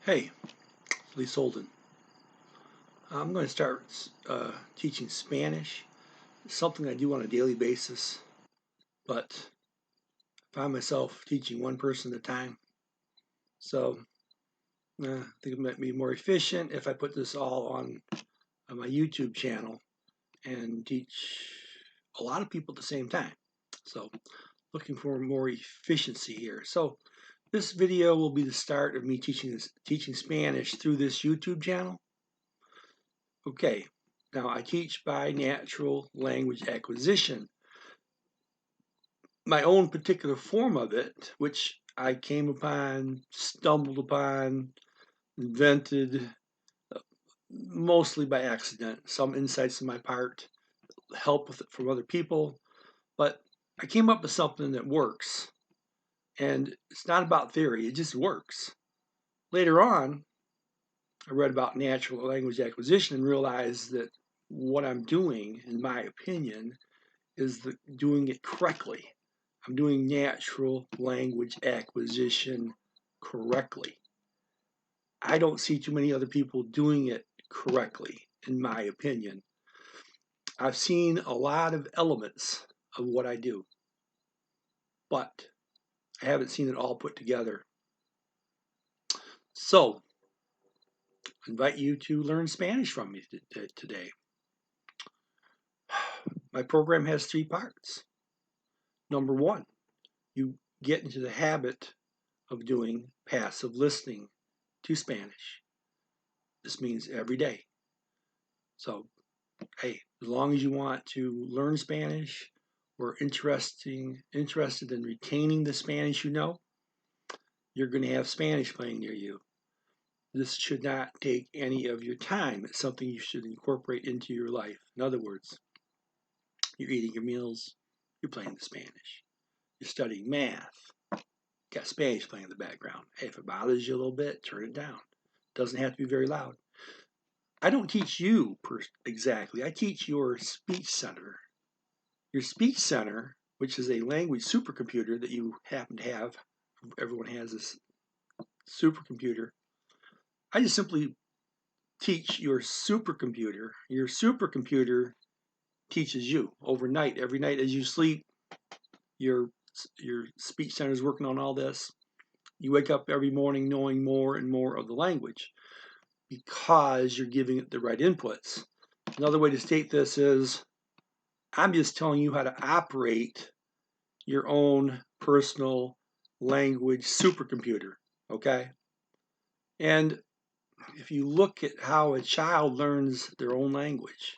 Hey, Lee Solden. I'm going to start teaching Spanish. It's something I do on a daily basis, but I find myself teaching one person at a time. So I think it might be more efficient if I put this all on my YouTube channel and teach a lot of people at the same time. So looking for more efficiency here. So this video will be the start of me teaching Spanish through this YouTube channel. Okay, now I teach by natural language acquisition. My own particular form of it, which I came upon, stumbled upon, invented, mostly by accident, some insights on my part, help with it from other people, but I came up with something that works. And it's not about theory, it just works. Later on, I read about natural language acquisition and realized that what I'm doing, in my opinion, is doing it correctly. I'm doing natural language acquisition correctly. I don't see too many other people doing it correctly, in my opinion. I've seen a lot of elements of what I do, but I haven't seen it all put together. So, I invite you to learn Spanish from me today. My program has 3 parts. Number 1, you get into the habit of doing passive listening to Spanish. This means every day. So, hey, as long as you want to learn Spanish or interested in retaining the Spanish you know, you're going to have Spanish playing near you. This should not take any of your time. It's something you should incorporate into your life. In other words, you're eating your meals, you're playing the Spanish. You're studying math, got Spanish playing in the background. Hey, if it bothers you a little bit, turn it down. Doesn't have to be very loud. I don't teach you exactly. I teach your speech center. Your speech center, which is a language supercomputer that you happen to have, everyone has this supercomputer. I just simply teach your supercomputer. Your supercomputer teaches you overnight. Every night as you sleep, your speech center is working on all this. You wake up every morning knowing more and more of the language because you're giving it the right inputs. Another way to state this is I'm just telling you how to operate your own personal language supercomputer, okay? And if you look at how a child learns their own language,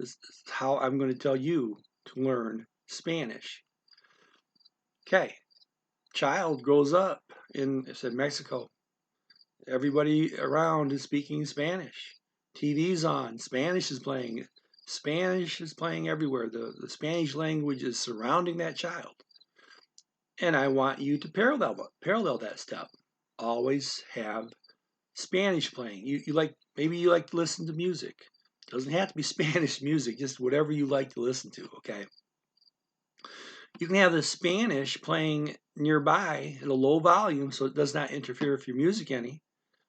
this is how I'm going to tell you to learn Spanish. Okay, child grows up in, I said, Mexico. Everybody around is speaking Spanish. TV's on, Spanish is playing. Spanish is playing everywhere. The Spanish language is surrounding that child. And I want you to parallel that step. Always have Spanish playing. Maybe you like to listen to music. It doesn't have to be Spanish music, just whatever you like to listen to, okay? You can have the Spanish playing nearby at a low volume so it does not interfere with your music any,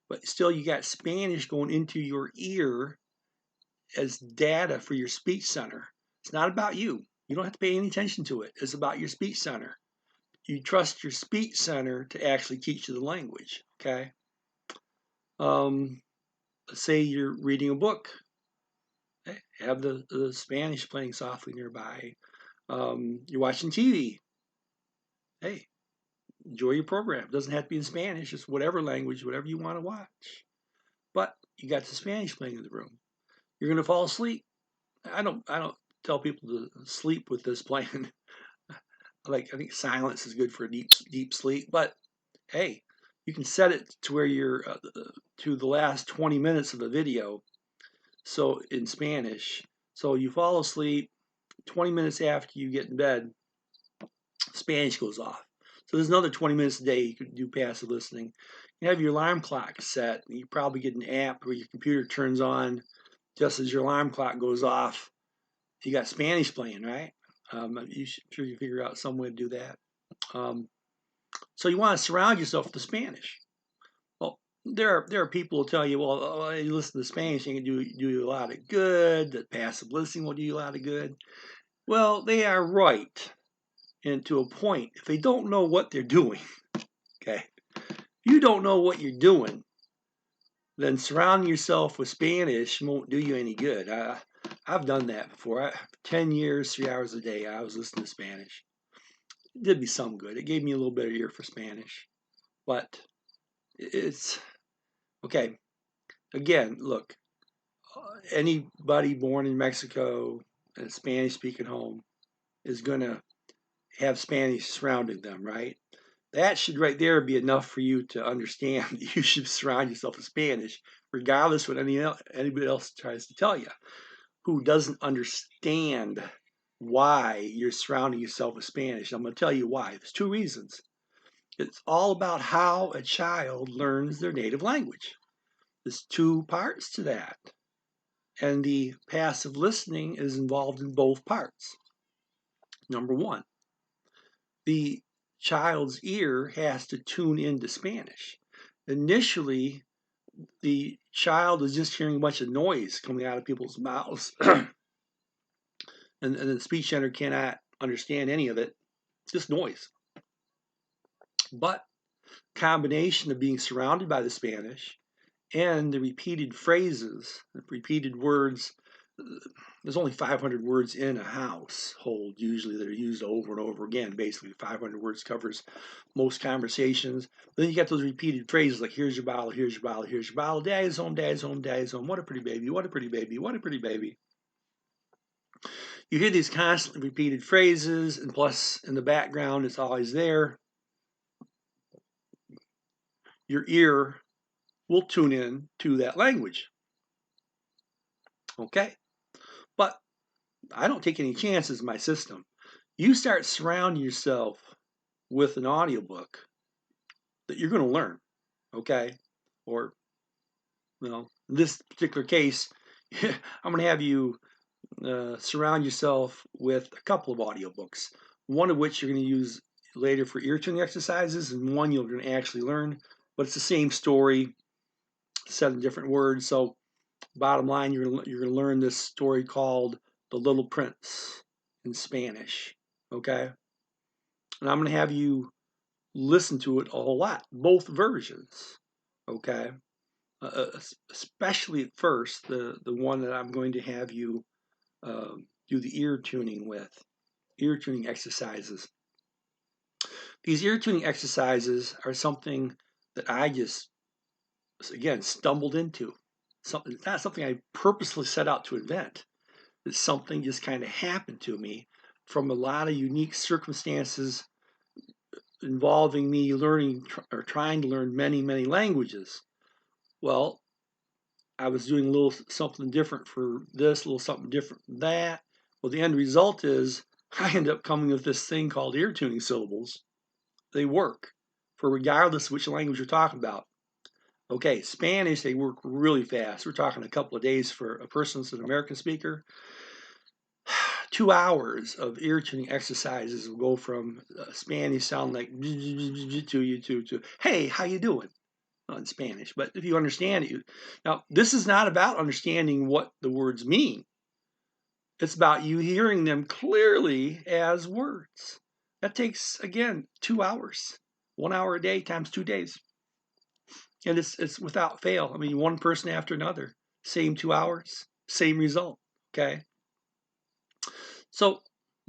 but still you got Spanish going into your ear as data for your speech center. It's not about you. You don't have to pay any attention to it. It's about your speech center. You trust your speech center to actually teach you the language, okay? Let's say you're reading a book. Have the Spanish playing softly nearby. You're watching TV. Hey, enjoy your program. It doesn't have to be in Spanish. It's whatever language, whatever you want to watch. But you got the Spanish playing in the room. You're going to fall asleep. I don't tell people to sleep with this playing. I think silence is good for a deep sleep. But hey, you can set it to where you're to the last 20 minutes of the video. So in Spanish, so you fall asleep 20 minutes after you get in bed, Spanish goes off. So there's another 20 minutes a day you can do passive listening. You have your alarm clock set. You probably get an app where your computer turns on just as your alarm clock goes off. You got Spanish playing, right? You should figure out some way to do that. So you want to surround yourself with the Spanish. Well, there are people who tell you, well, you listen to Spanish, you can do you a lot of good. That passive listening will do you a lot of good. Well, they are right, and to a point. If they don't know what they're doing, okay, if you don't know what you're doing, then surrounding yourself with Spanish won't do you any good. I've done that before. 10 years, 3 hours a day, I was listening to Spanish. It did me some good. It gave me a little better ear for Spanish. But it's okay. Again, look, anybody born in Mexico and a Spanish speaking home is going to have Spanish surrounding them, right? That should right there be enough for you to understand that you should surround yourself with Spanish, regardless what anybody else tries to tell you, who doesn't understand why you're surrounding yourself with Spanish. I'm going to tell you why. There's two reasons. It's all about how a child learns their native language. There's two parts to that. And the passive listening is involved in both parts. Number one, the child's ear has to tune into Spanish. Initially, the child is just hearing a bunch of noise coming out of people's mouths, and the speech center cannot understand any of it, just noise. But combination of being surrounded by the Spanish and the repeated phrases, the repeated words. There's only 500 words in a household usually that are used over and over again. Basically, 500 words covers most conversations. But then you got those repeated phrases like, here's your bottle, here's your bottle, here's your bottle, daddy's home, daddy's home, daddy's home, what a pretty baby, what a pretty baby, what a pretty baby. You hear these constantly repeated phrases, and plus in the background it's always there. Your ear will tune in to that language. Okay? But I don't take any chances in my system. You start surrounding yourself with an audiobook that you're going to learn, okay? Or, in this particular case, I'm going to have you surround yourself with a couple of audiobooks, one of which you're going to use later for ear tuning exercises, and one you're going to actually learn, but it's the same story, said in different words. So, bottom line, you're going to learn this story called The Little Prince in Spanish, okay? And I'm going to have you listen to it a whole lot, both versions, okay? Especially at first, the one that I'm going to have you do the ear tuning with, ear tuning exercises. These ear tuning exercises are something that I just, again, stumbled into. It's not something I purposely set out to invent. It's something just kind of happened to me from a lot of unique circumstances involving me learning or trying to learn many, many languages. Well, I was doing a little something different for this, a little something different for that. Well, the end result is I end up coming with this thing called ear tuning syllables. They work for regardless of which language you're talking about. Okay, Spanish, they work really fast. We're talking a couple of days for a person that's an American speaker. 2 hours of ear tuning exercises will go from Spanish sound like to hey, how you doing? In Spanish. But if you understand it, now this is not about understanding what the words mean. It's about you hearing them clearly as words. That takes, again, 2 hours. 1 hour a day times 2 days. And it's without fail. I mean, one person after another. Same 2 hours, same result. Okay. So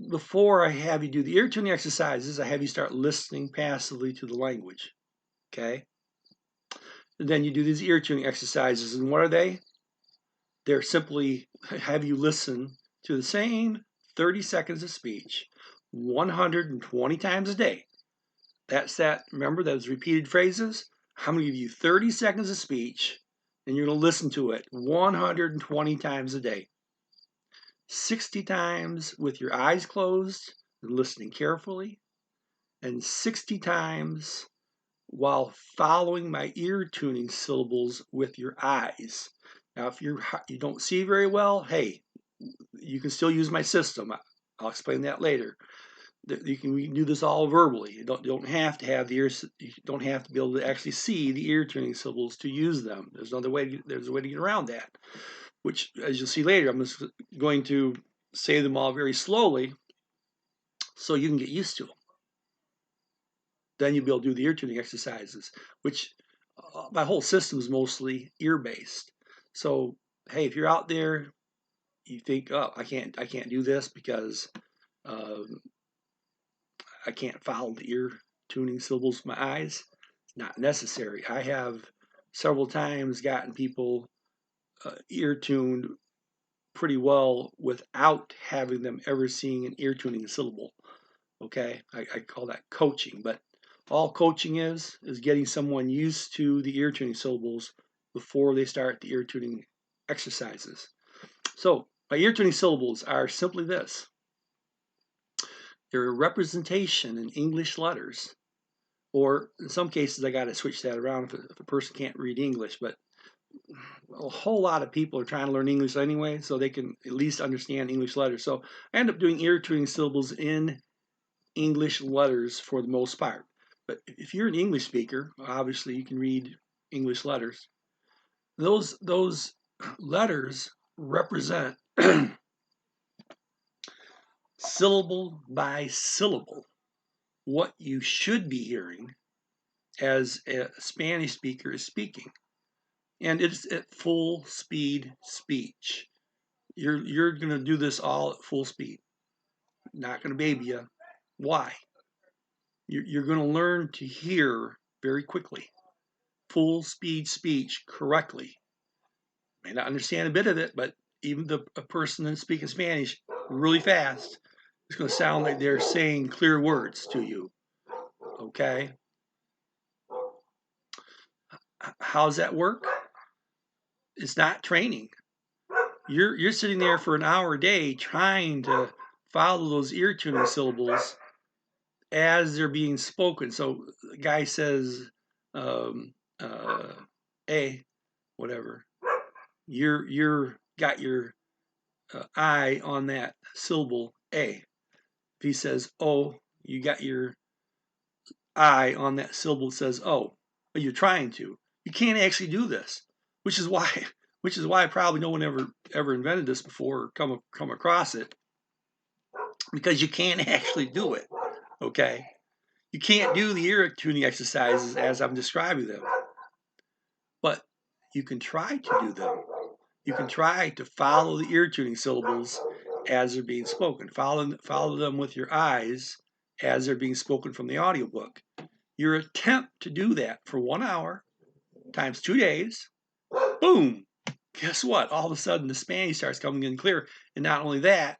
before I have you do the ear tuning exercises, I have you start listening passively to the language. Okay. And then you do these ear tuning exercises. And what are they? They're simply have you listen to the same 30 seconds of speech 120 times a day. That's that. Remember those repeated phrases? I'm going to give you 30 seconds of speech, and you're going to listen to it 120 times a day. 60 times with your eyes closed and listening carefully, and 60 times while following my ear tuning syllables with your eyes. Now, if you don't see very well, hey, you can still use my system. I'll explain that later. You can do this all verbally. You don't have to have the ears. You don't have to be able to actually see the ear tuning syllables to use them. There's another way. There's a way to get around that, which, as you'll see later, I'm just going to say them all very slowly, so you can get used to them. Then you'll be able to do the ear tuning exercises, which my whole system is mostly ear based. So hey, if you're out there, you think, oh, I can't do this because I can't follow the ear tuning syllables with my eyes. It's not necessary. I have several times gotten people ear tuned pretty well without having them ever seeing an ear tuning syllable. Okay, I call that coaching, but all coaching is getting someone used to the ear tuning syllables before they start the ear tuning exercises. So my ear tuning syllables are simply this. They're a representation in English letters, or in some cases I got to switch that around if a person can't read English, but a whole lot of people are trying to learn English anyway, so they can at least understand English letters. So I end up doing ear tuning syllables in English letters for the most part. But if you're an English speaker, obviously you can read English letters. Those letters represent syllable by syllable what you should be hearing as a Spanish speaker is speaking. And it's at full speed speech. You're going to do this all at full speed. Not going to baby you. Why? You're going to learn to hear very quickly. Full speed speech correctly. May not understand a bit of it, but even a person that's speaking Spanish really fast, it's going to sound like they're saying clear words to you. Okay? How does that work? It's not training. You're sitting there for an hour a day trying to follow those ear tuning syllables as they're being spoken. So the guy says a whatever. You're got your eye on that syllable a. If he says oh, you got your eye on that syllable that says oh. But you're trying to. You can't actually do this, which is why probably no one ever invented this before or come across it, because you can't actually do it. Okay, you can't do the ear tuning exercises as I'm describing them, but you can try to do them. You can try to follow the ear tuning syllables as they're being spoken. Follow them with your eyes as they're being spoken from the audiobook. Your attempt to do that for 1 hour times 2 days, boom, guess what? All of a sudden the Spanish starts coming in clear. And not only that,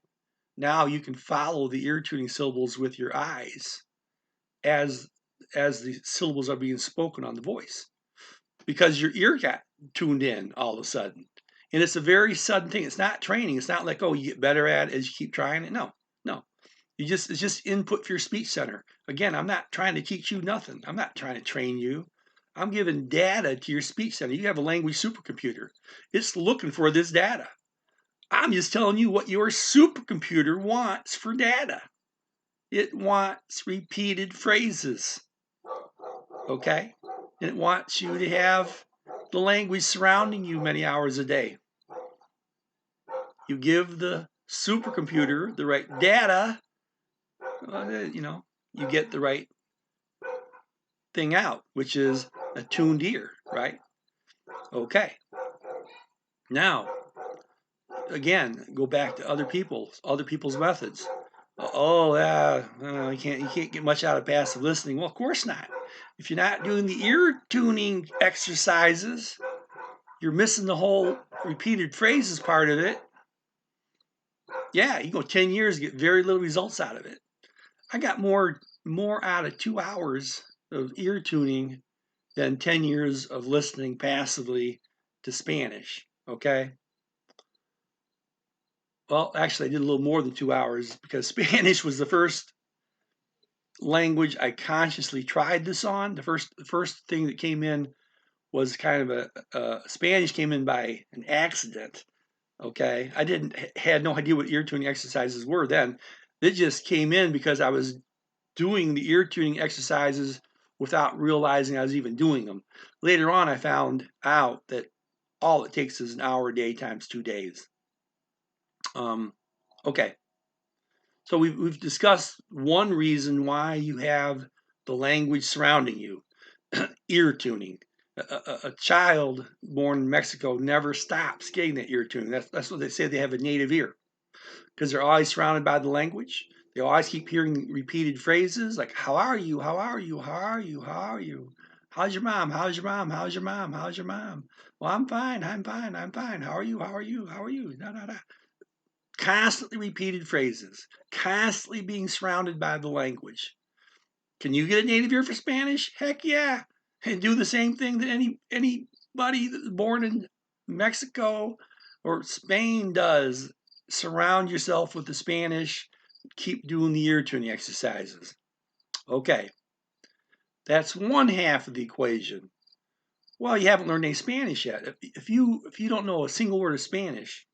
now you can follow the ear tuning syllables with your eyes as the syllables are being spoken on the voice, because your ear got tuned in all of a sudden. And it's a very sudden thing. It's not training. It's not like, oh, you get better at it as you keep trying it. No. It's just input for your speech center. Again, I'm not trying to teach you nothing. I'm not trying to train you. I'm giving data to your speech center. You have a language supercomputer. It's looking for this data. I'm just telling you what your supercomputer wants for data. It wants repeated phrases. Okay? And it wants you to have the language surrounding you many hours a day. You give the supercomputer the right data, you get the right thing out, which is a tuned ear, right? Okay. Now, again, go back to other people's methods. Oh, yeah, you can't get much out of passive listening. Well, of course not. If you're not doing the ear tuning exercises, you're missing the whole repeated phrases part of it. Yeah, you go 10 years, get very little results out of it. I got more out of 2 hours of ear tuning than 10 years of listening passively to Spanish. Okay. Well, actually, I did a little more than 2 hours, because Spanish was the first language I consciously tried this on. The first thing that came in was kind of Spanish came in by an accident. Okay, I had no idea what ear tuning exercises were then. It just came in because I was doing the ear tuning exercises without realizing I was even doing them. Later on, I found out that all it takes is an hour a day times 2 days. Okay, so we've discussed one reason why you have the language surrounding you, ear tuning. A child born in Mexico never stops getting that ear tuning. That's what they say, they have a native ear, because they're always surrounded by the language. They always keep hearing repeated phrases like, how are you? How are you? How are you? How are you? How's your mom? How's your mom? How's your mom? How's your mom? Well, I'm fine. I'm fine. I'm fine. How are you? How are you? How are you? Da, da, da. Constantly repeated phrases, constantly being surrounded by the language. Can you get a native ear for Spanish? Heck yeah. And do the same thing that anybody that's born in Mexico or Spain does. Surround yourself with the Spanish. Keep doing the ear tuning exercises. Okay, that's one half of the equation. Well, you haven't learned any Spanish yet. If you don't know a single word of Spanish,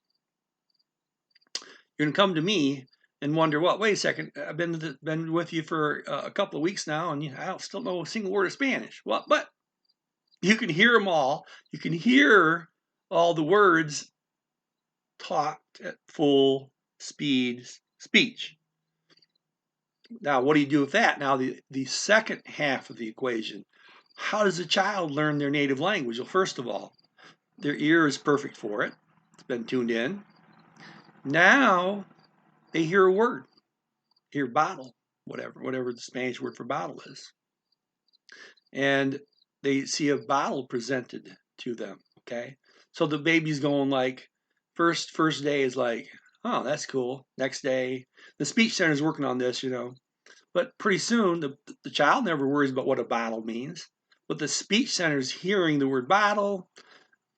you're gonna come to me and wonder, well, wait a second, I've been with you for a couple of weeks now, and I don't still know a single word of Spanish. Well, but you can hear them all. You can hear all the words talked at full speed speech. Now, what do you do with that? Now, the second half of the equation, how does a child learn their native language? Well, first of all, their ear is perfect for it. It's been tuned in. Now they hear a word, hear bottle, whatever the Spanish word for bottle is. And they see a bottle presented to them, okay? So the baby's going like, first day is like, oh, that's cool. Next day, the speech center is working on this, but pretty soon the child never worries about what a bottle means. But the speech center is hearing the word bottle,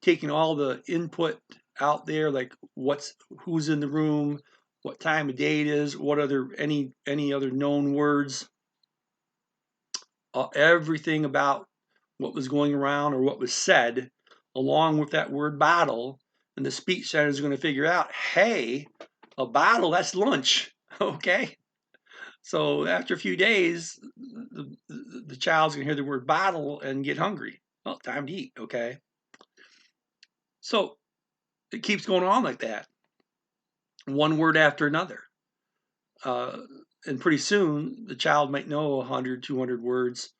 taking all the input out there, like who's in the room, what time of day it is, what other any other known words, everything about what was going around or what was said, along with that word bottle. And the speech center is going to figure out, hey, a bottle, that's lunch, okay? So after a few days, the child's going to hear the word bottle and get hungry. Well, time to eat, okay? So it keeps going on like that, one word after another. And pretty soon, the child might know 100, 200 words.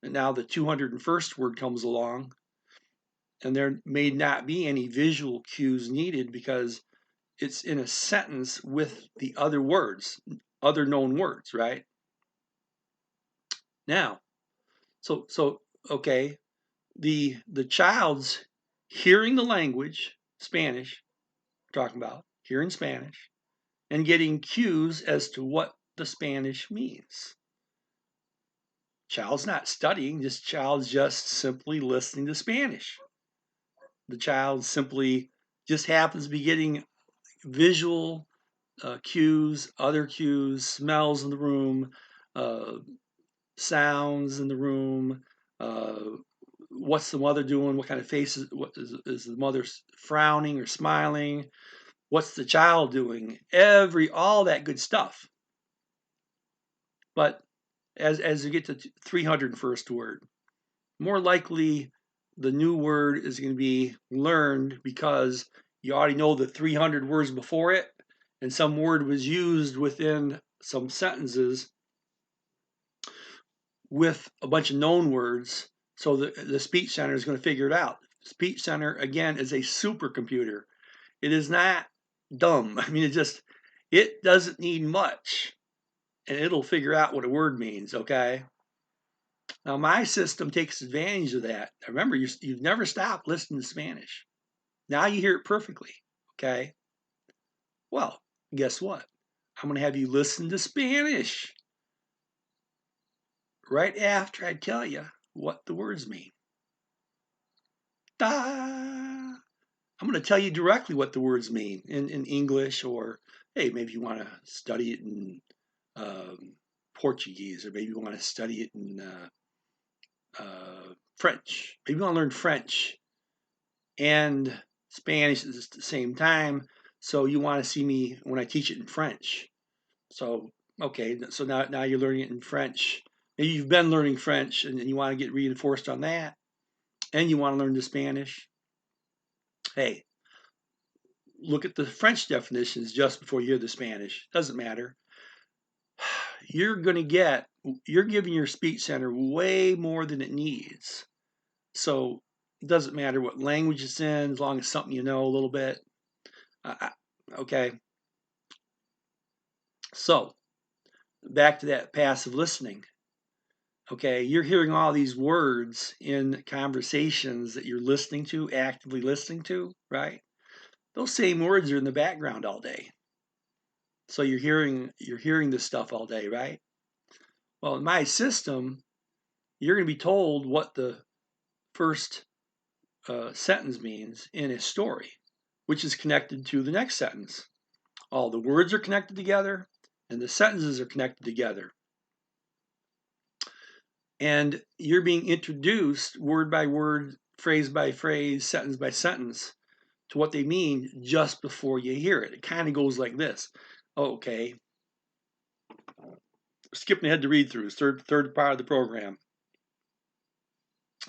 And now the 201st word comes along, and there may not be any visual cues needed because it's in a sentence with the other words, other known words, right? Now, so okay, the child's hearing the language, Spanish, we're talking about hearing Spanish, and getting cues as to what the Spanish means. Child's not studying, this child's just simply listening to Spanish. The child simply just happens to be getting visual cues, other cues, smells in the room, sounds in the room. What's the mother doing? What kind of faces? What is the mother frowning or smiling? What's the child doing? All that good stuff. But as you get to 301st word, more likely the new word is going to be learned because you already know the 300 words before it, and some word was used within some sentences with a bunch of known words. So the speech center is going to figure it out. Speech center, again, is a supercomputer. It is not dumb. I mean, it doesn't need much, and it'll figure out what a word means, okay? Now, my system takes advantage of that. Remember, you've never stopped listening to Spanish. Now you hear it perfectly, okay? Well, guess what? I'm going to have you listen to Spanish right after I tell you what the words mean. Da! I'm going to tell you directly what the words mean in English, or hey, maybe you want to study it in Portuguese, or maybe you want to study it in French. Maybe you want to learn French and Spanish at the same time, so you want to see me when I teach it in French. So Okay, so now you're learning it in French. Maybe you've been learning French and you want to get reinforced on that, and you want to learn the Spanish. Hey, look at the French definitions just before you hear the Spanish. Doesn't matter. You're giving your speech center way more than it needs. So it doesn't matter what language it's in, as long as something you know a little bit. Okay. So back to that passive listening. Okay, you're hearing all these words in conversations that you're listening to, actively listening to, right? Those same words are in the background all day. So you're hearing this stuff all day, right? Well, in my system, you're going to be told what the first sentence means in a story, which is connected to the next sentence. All the words are connected together, and the sentences are connected together. And you're being introduced word by word, phrase by phrase, sentence by sentence to what they mean just before you hear it. It kind of goes like this. Okay. Skipping ahead to read-throughs, third part of the program.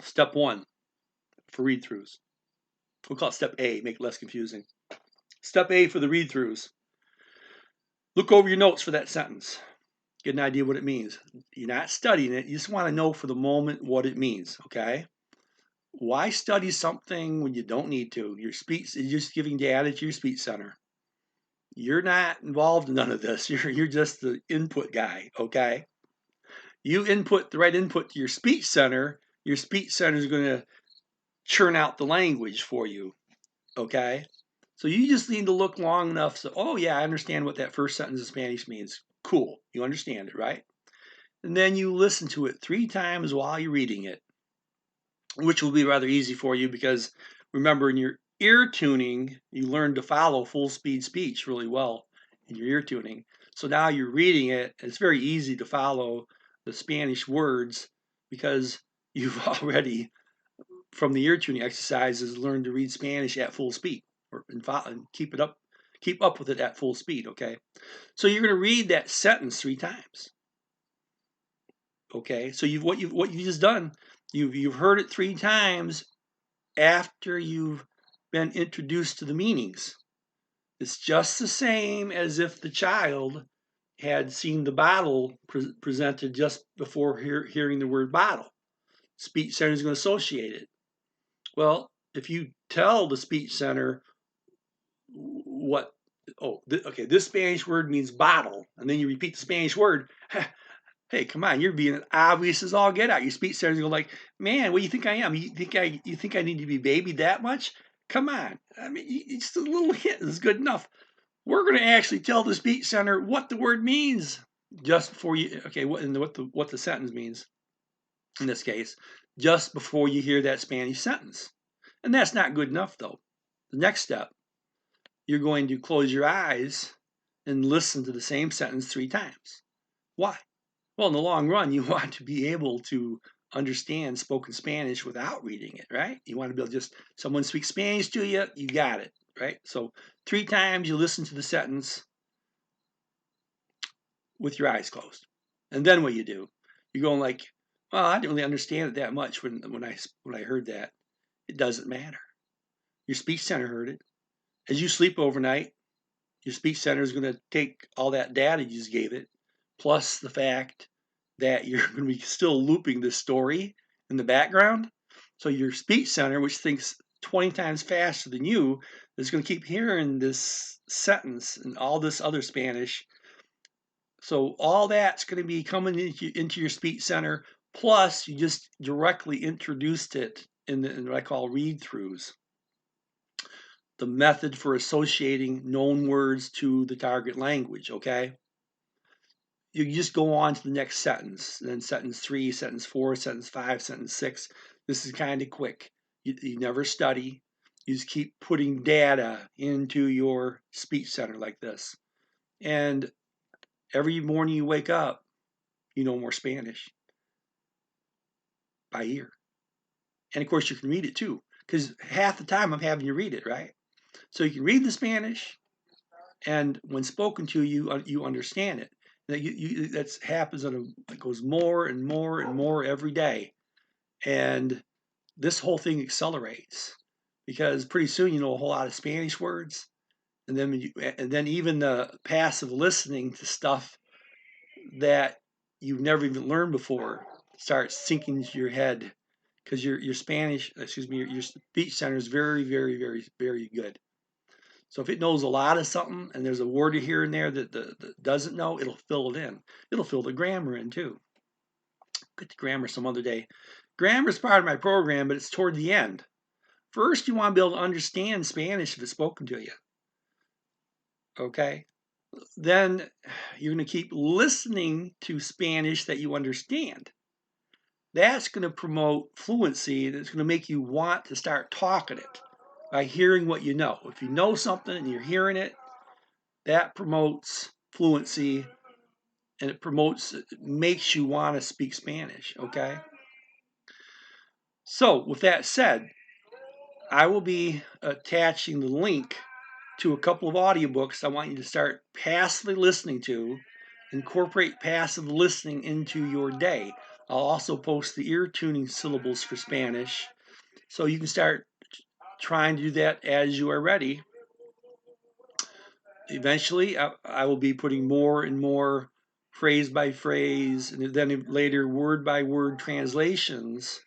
Step 1 for read-throughs. We'll call it step A, make it less confusing. Step A for the read-throughs. Look over your notes for that sentence. Get an idea what it means. You're not studying it. You just want to know for the moment what it means, okay? Why study something when you don't need to? Your speech is just giving data to your speech center. You're not involved in none of this. You're just the input guy, okay? You input the right input to your speech center is going to churn out the language for you, okay? So you just need to look long enough so, oh yeah, I understand what that first sentence in Spanish means. Cool, you understand it, right? And then you listen to it 3 times while you're reading it, which will be rather easy for you because remember in your ear tuning, you learn to follow full speed speech really well in your ear tuning. So now you're reading it, it's very easy to follow the Spanish words because you've already, from the ear tuning exercises, learned to read Spanish at full speed and keep up with it at full speed, okay? So you're going to read that sentence 3 times. Okay, so what you've just done, you've heard it 3 times after you've been introduced to the meanings. It's just the same as if the child had seen the bottle presented just before hearing the word bottle. Speech center is going to associate it. Well, if you tell the speech center what, okay, this Spanish word means bottle, and then you repeat the Spanish word, hey, come on, you're being obvious as all get out. Your speech centers go like, man, what do you think I am? You think I need to be babied that much? Come on. I mean, it's a little hint is good enough. We're going to actually tell the speech center what the word means just before you, okay, what the sentence means in this case, just before you hear that Spanish sentence. And that's not good enough though. The next step, you're going to close your eyes and listen to the same sentence 3 times. Why? Well, in the long run, you want to be able to understand spoken Spanish without reading it, right? You want to be able to just, someone speaks Spanish to you, you got it, right? So 3 times you listen to the sentence with your eyes closed. And then what you do, you're going like, well, I didn't really understand it that much when I heard that. It doesn't matter. Your speech center heard it. As you sleep overnight, your speech center is going to take all that data you just gave it, plus the fact that you're going to be still looping this story in the background. So your speech center, which thinks 20 times faster than you, is going to keep hearing this sentence and all this other Spanish. So all that's going to be coming into your speech center. Plus, you just directly introduced it in what I call read-throughs. The method for associating known words to the target language, okay? You just go on to the next sentence, then sentence 3, sentence 4, sentence 5, sentence 6. This is kind of quick. You never study. You just keep putting data into your speech center like this. And every morning you wake up, you know more Spanish by ear. And of course, you can read it too, because half the time I'm having you read it, right? So you can read the Spanish, and when spoken to you, you understand it. That happens it goes more and more and more every day. And this whole thing accelerates because pretty soon you know a whole lot of Spanish words. And then even the passive listening to stuff that you've never even learned before starts sinking into your head because your Spanish, excuse me, your speech center is very, very, very, very good. So if it knows a lot of something and there's a word here and there that doesn't know, it'll fill it in. It'll fill the grammar in too. Get the grammar some other day. Grammar is part of my program, but it's toward the end. First, you want to be able to understand Spanish if it's spoken to you. Okay? Then you're going to keep listening to Spanish that you understand. That's going to promote fluency. That's going to make you want to start talking it by hearing what you know. If you know something and you're hearing it, that promotes fluency and it makes you want to speak Spanish, okay? So with that said, I will be attaching the link to a couple of audiobooks I want you to start passively listening to. Incorporate passive listening into your day. I'll also post the ear tuning syllables for Spanish so you can start trying to do that as you are ready. Eventually, I will be putting more and more phrase by phrase and then later word by word translations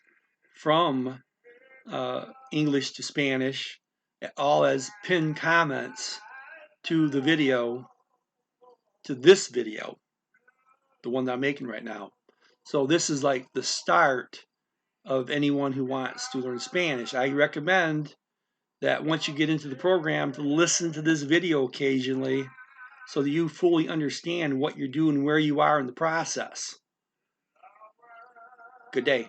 from English to Spanish, all as pinned comments to the video, to this video, the one that I'm making right now. So this is like the start of anyone who wants to learn Spanish. I recommend that once you get into the program to listen to this video occasionally so that you fully understand what you're doing, where you are in the process. Good day.